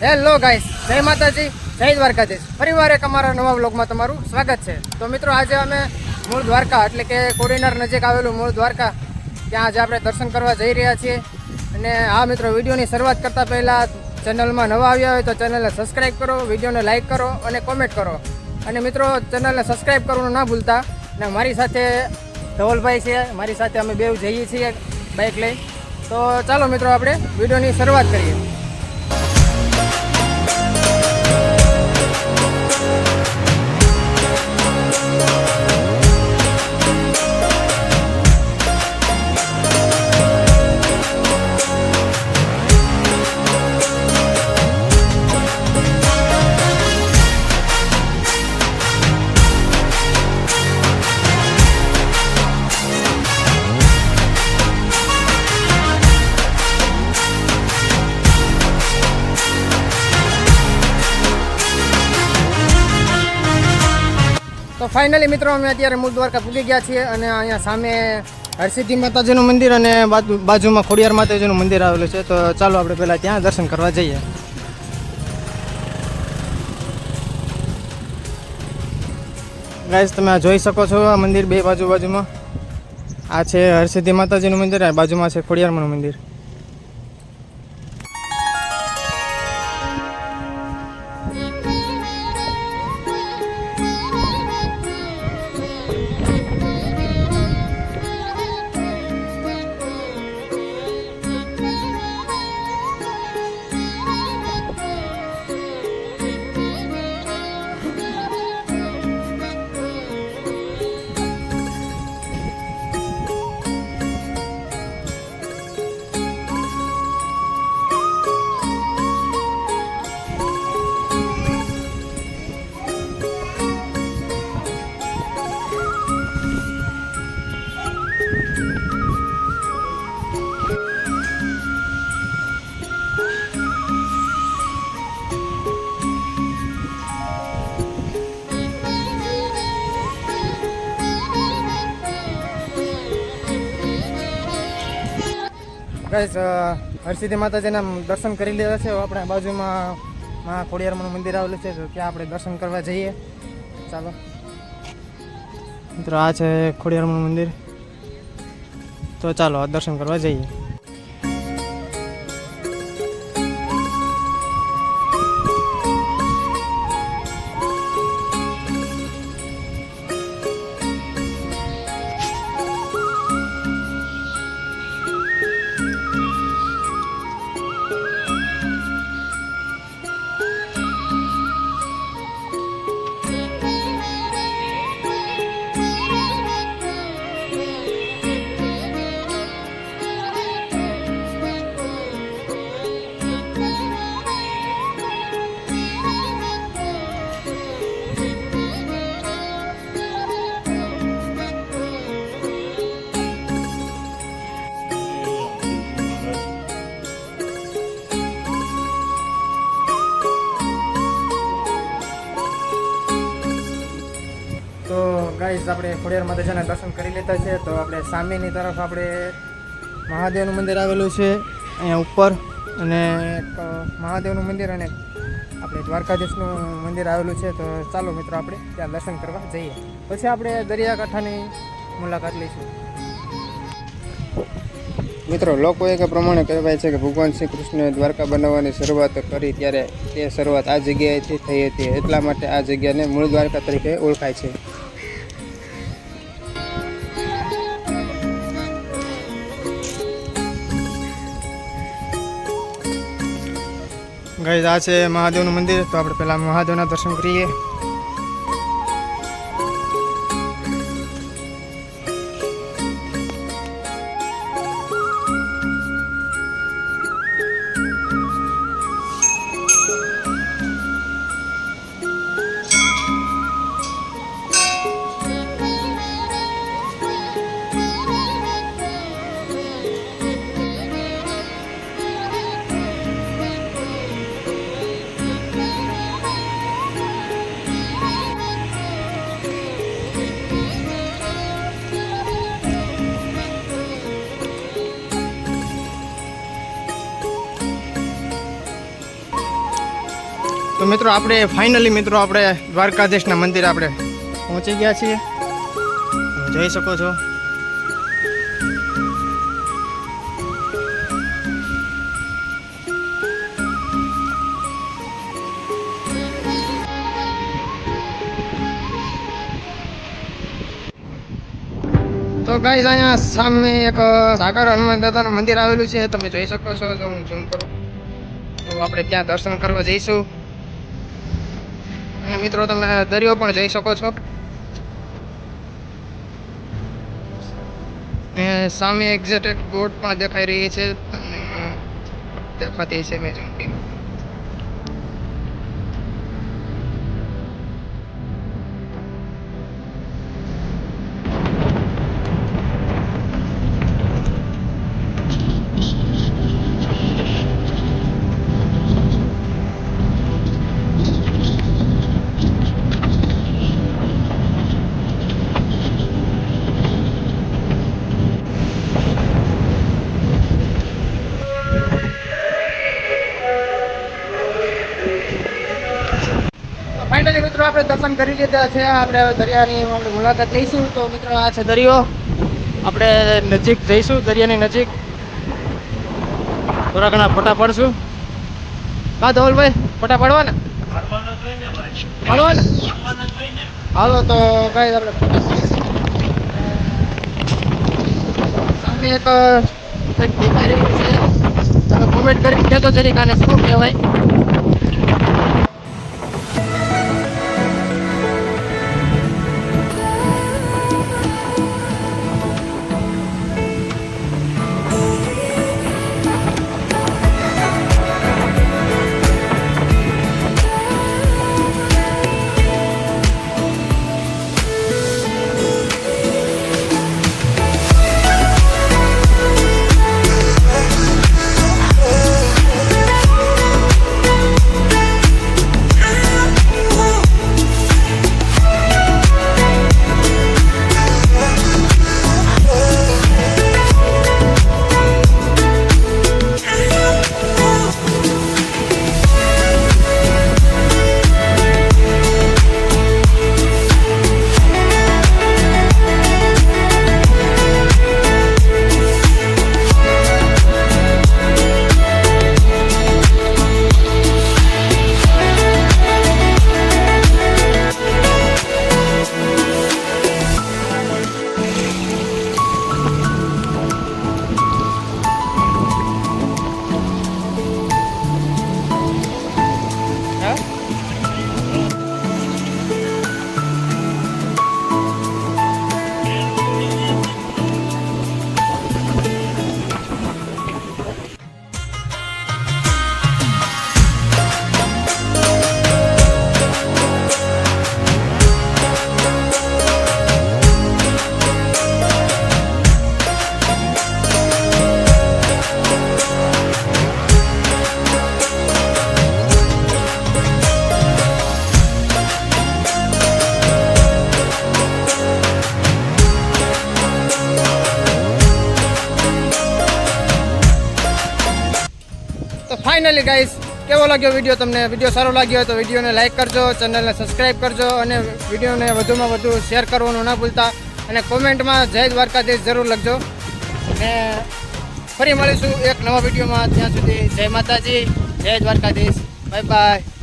Hello guys, જય માતાજી, જય દ્વારકાધીશ. ફરીવાર એક અમારા નવા વ્લોગમાં તમારું સ્વાગત છે. તો મિત્રો આજે અમે મૂળ દ્વારકા એટલે કે કોડીનાર નજીક આવેલું મૂળ દ્વારકા ત્યાં આજે આપણે દર્શન કરવા જઈ રહ્યા છીએ. અને આ મિત્રો વિડીયોની શરૂઆત કરતાં પહેલાં ચેનલમાં નવા આવ્યા હોય તો ચેનલને સબસ્ક્રાઈબ કરો, વિડીયોને લાઇક કરો અને કોમેન્ટ કરો. અને મિત્રો ચેનલને સબસ્ક્રાઈબ કરવાનું ના ભૂલતા. અને મારી સાથે ધવલભાઈ છે, મારી સાથે અમે બેવ જઈએ છીએ બાઇક લઈ. તો ચાલો મિત્રો આપણે વિડીયોની શરૂઆત કરીએ. તો ફાઇનલી મિત્રો અમે અત્યારે મૂળ દ્વારકા પૂગી ગયા છીએ. અને અહીંયા સામે હરસિદ્ધિ માતાજીનું મંદિર અને બાજુમાં ખોડિયાર માતાજીનું મંદિર આવેલું છે. તો ચાલો આપણે પહેલાં ત્યાં દર્શન કરવા જઈએ. ગાઈસ તમે આ જોઈ શકો છો, આ મંદિર બે બાજુમાં આ છે હરસિદ્ધિ માતાજીનું મંદિર અને બાજુમાં છે ખોડિયારમાંનું મંદિર. ગાઈસ હરસિદ્ધિ માતાજીના દર્શન કરી લીધા છે. આપણે બાજુમાં ખોડિયારમાંનું મંદિર આવેલું છે, તો ત્યાં આપણે દર્શન કરવા જઈએ. ચાલો મિત્રો, આ છે ખોડિયારમાંનું મંદિર. તો ચાલો દર્શન કરવા જઈએ. તો ગાઈસ આપણે ખોડિયાર માતાજીના દર્શન કરી લેતા છે. તો આપણે સામેની તરફ આપણે મહાદેવનું મંદિર આવેલું છે અહીંયા ઉપર, અને એક મહાદેવનું મંદિર અને આપણે દ્વારકાધીશનું મંદિર આવેલું છે. તો ચાલો મિત્રો આપણે ત્યાં દર્શન કરવા જઈએ, પછી આપણે દરિયાકાંઠાની મુલાકાત લઈશું. મિત્રો લોકોએ કે પ્રમાણે કહેવાય છે કે ભગવાન શ્રી કૃષ્ણએ દ્વારકા બનાવવાની શરૂઆત કરી ત્યારે તે શરૂઆત આ જગ્યાએથી થઈ હતી. એટલા માટે આ જગ્યાને મૂળ દ્વારકા તરીકે ઓળખાય છે. ગાઈસ આ છે મહાદેવનું મંદિર. તો આપણે પહેલાં મહાદેવના દર્શન કરીએ. તો મિત્રો આપણે ફાઇનલી મિત્રો આપણે દ્વારકાધીશના મંદિર આપણે પહોંચી ગયા છીએ. જોઈ શકો છો. તો ગાઈસ અહીંયા સામે એક સાગર હનુમાન દાદાનું મંદિર આવેલું છે, તમે જોઈ શકો છો. તો હું ઝૂમ કરું તો આપણે ત્યાં દર્શન કરવા જઈશું. અને મિત્રો તમે દરિયો પણ જોઈ શકો છો. ને સામે એક્ઝેક્ટ એક બોટ પણ દેખાઈ રહી છે, દેખાતી છે. મેં ફાઇનલી મિત્રો આપણે દર્શન કરી લીધા છે. આપણે દરિયાની આપણે મુલાકાત લઈશું. તો મિત્રો આ છે દરિયો. આપણે નજીક જઈશું, દરિયાની નજીક થોડા ઘણા ફોટા પાડશું. કા ધવલભાઈ ફોટા પાડવાના? હાલો તો ભાઈ આપણે સામે એક દેખાઈ રહ્યું છે. તમે કોમેન્ટ કરી કહેતો જરીક આને શું કહેવાય. ફાઇનલી ગાઈસ કેવો લાગ્યો વિડીયો? તમને વિડીયો સારો લાગ્યો હોય તો વિડીયોને લાઇક કરજો, ચેનલને સબસ્ક્રાઈબ કરજો અને વિડીયોને વધુમાં વધુ શેર કરવાનું ના ભૂલતા. અને કોમેન્ટમાં જય દ્વારકાધીશ જરૂર લખજો. અને ફરી મળીશું એક નવા વિડીયોમાં. ત્યાં સુધી જય માતાજી, જય દ્વારકાધીશ, બાય બાય.